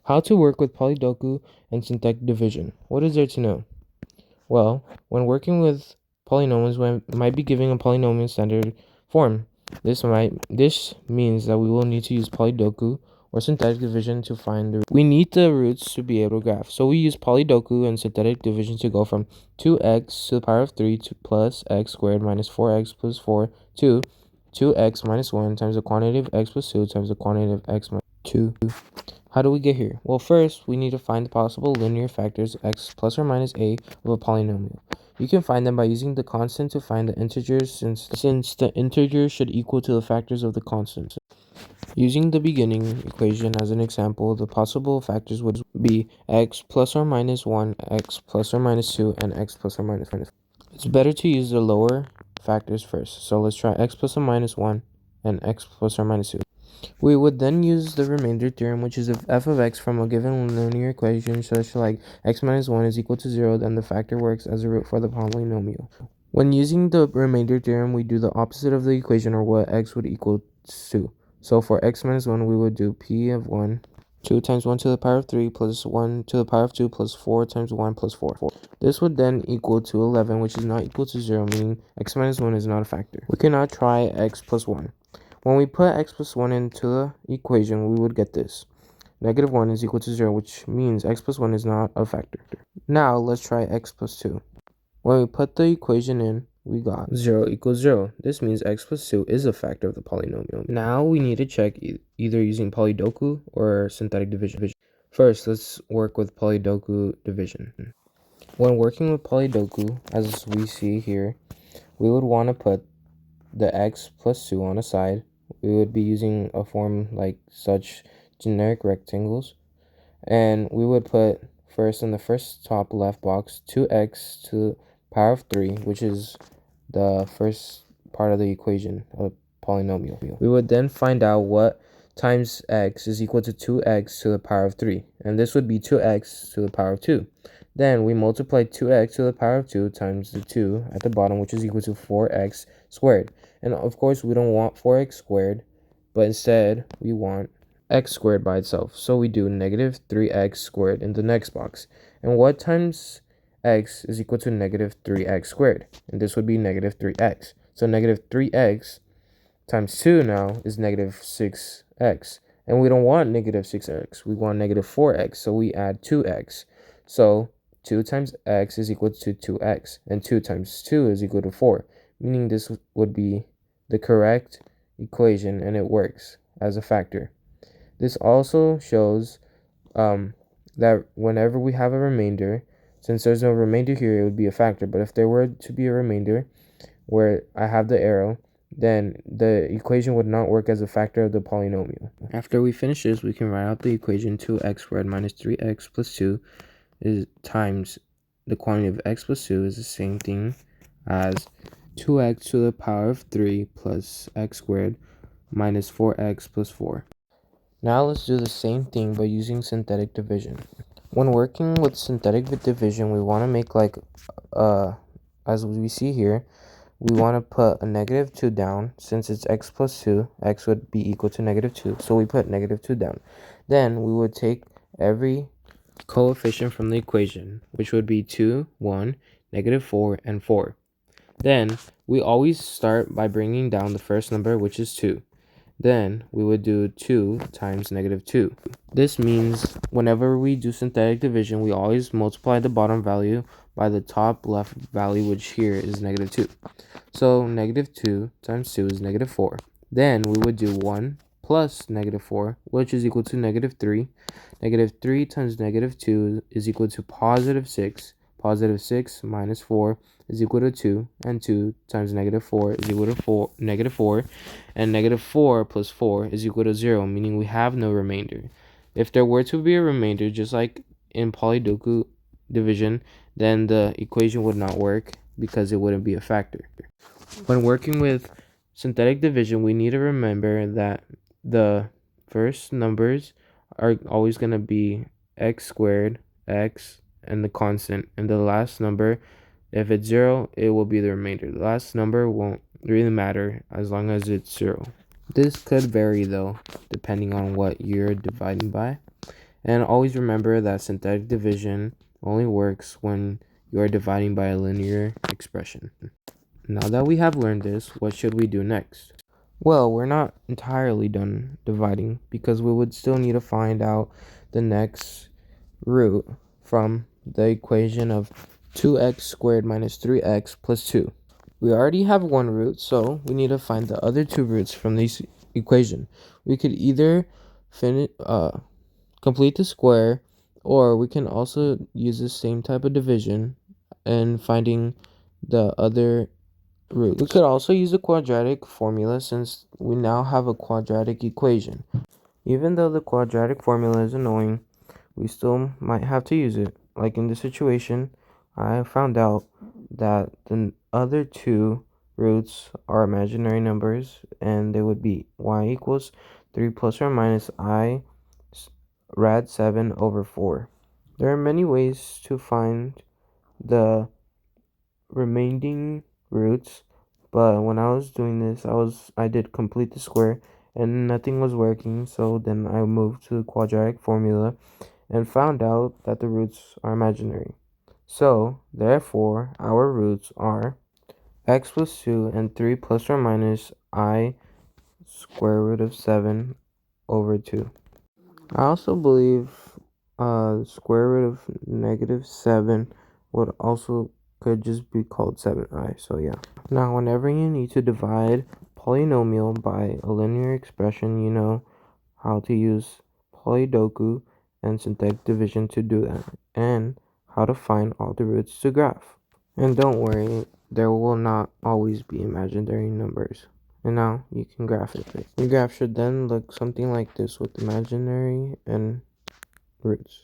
How to work with polydoku and synthetic division. What is there to know? Well, when working with polynomials, we might be giving a polynomial standard form. This means that we will need to use polydoku or synthetic division to find the. We need the roots to be able to graph. So we use polydoku and synthetic division to go from 2x to the power of 3 to plus x squared minus 4x plus 4 to 2x minus 1 times the quantity of x plus 2 times the quantity of x minus 2. How do we get here? Well, first, we need to find the possible linear factors x plus or minus a of a polynomial. You can find them by using the constant to find the integers since the integers should equal to the factors of the constant. Using the beginning equation as an example, the possible factors would be x plus or minus 1, x plus or minus 2, and x plus or minus 1. It's better to use the lower factors first, so let's try x plus or minus 1 and x plus or minus 2. We would then use the remainder theorem, which is if f of x from a given linear equation such like x minus 1 is equal to 0, then the factor works as a root for the polynomial. When using the remainder theorem, we do the opposite of the equation, or what x would equal to. So for x minus 1, we would do p of 1, 2 times 1 to the power of 3 plus 1 to the power of 2 plus 4 times 1 plus 4. This would then equal to 11, which is not equal to 0, meaning x minus 1 is not a factor. We can now try x plus 1. When we put x plus 1 into the equation, we would get this. Negative 1 is equal to 0, which means x plus 1 is not a factor. Now, let's try x plus 2. When we put the equation in, we got 0 equals 0. This means x plus 2 is a factor of the polynomial. Now, we need to check either using polydoku or synthetic division. First, let's work with polydoku division. When working with polydoku, as we see here, we would want to put the x plus 2 on a side. We would be using a form like such generic rectangles, and we would put first in the first top left box 2x to the power of 3, which is the first part of the equation of polynomial. We would then find out what times x is equal to 2x to the power of 3, and this would be 2x to the power of 2. Then we multiply 2x to the power of 2 times the 2 at the bottom, which is equal to 4x squared. And of course, we don't want 4x squared, but instead we want x squared by itself. So we do negative 3x squared in the next box. And what times x is equal to negative 3x squared? And this would be negative 3x. So negative 3x times 2 now is negative 6x. And we don't want negative 6x. We want negative 4x. So we add 2x. So 2 times x is equal to 2x. And 2 times 2 is equal to 4. Meaning this would be the correct equation, and it works as a factor. This also shows that whenever we have a remainder, since there's no remainder here, it would be a factor. But if there were to be a remainder where I have the arrow, then the equation would not work as a factor of the polynomial. After we finish this, we can write out the equation 2x squared minus 3x plus 2 is times the quantity of x plus 2 is the same thing as 2x to the power of 3 plus x squared minus 4x plus 4. Now let's do the same thing by using synthetic division. When working with synthetic division, we want to make like, as we see here, we want to put a negative 2 down. Since it's x plus 2, x would be equal to negative 2. So we put negative 2 down. Then we would take every coefficient from the equation, which would be 2, 1, negative 4, and 4. Then we always start by bringing down the first number, which is 2. Then we would do 2 times negative 2. This means whenever we do synthetic division, we always multiply the bottom value by the top left value, which here is negative 2. So negative 2 times 2 is negative 4. Then we would do 1 plus negative 4, which is equal to negative 3. Negative 3 times negative 2 is equal to positive 6. Positive 6 minus 4 is equal to 2, and 2 times negative 4 is equal to negative 4, and negative 4 plus 4 is equal to 0, meaning we have no remainder. If there were to be a remainder, just like in polydoku division, then the equation would not work because it wouldn't be a factor. When working with synthetic division, we need to remember that the first numbers are always going to be x squared, x, and the constant. And the last number, if it's 0, it will be the remainder. The last number won't really matter as long as it's 0. This could vary though, depending on what you're dividing by. And always remember that synthetic division only works when you are dividing by a linear expression. Now that we have learned this, what should we do next? Well, we're not entirely done dividing because we would still need to find out the next root from the equation of 2x squared minus 3x plus 2. We already have one root, so we need to find the other two roots from this equation. We could either complete the square, or we can also use the same type of division and finding the other root. We could also use the quadratic formula since we now have a quadratic equation. Even though the quadratic formula is annoying, we still might have to use it. Like in this situation, I found out that the other two roots are imaginary numbers, and they would be y equals 3 plus or minus I rad 7 over 4. There are many ways to find the remaining roots, but when I was doing this, I did complete the square and nothing was working, so then I moved to the quadratic formula and found out that the roots are imaginary. So, therefore, our roots are x plus 2 and 3 plus or minus I square root of 7 over 2. I also believe square root of negative 7 would also could just be called 7i, so yeah. Now, whenever you need to divide polynomial by a linear expression, you know how to use PolyDoku and synthetic division to do that, and how to find all the roots to graph. And don't worry, there will not always be imaginary numbers. And now you can graph it. Your graph should then look something like this with imaginary and roots.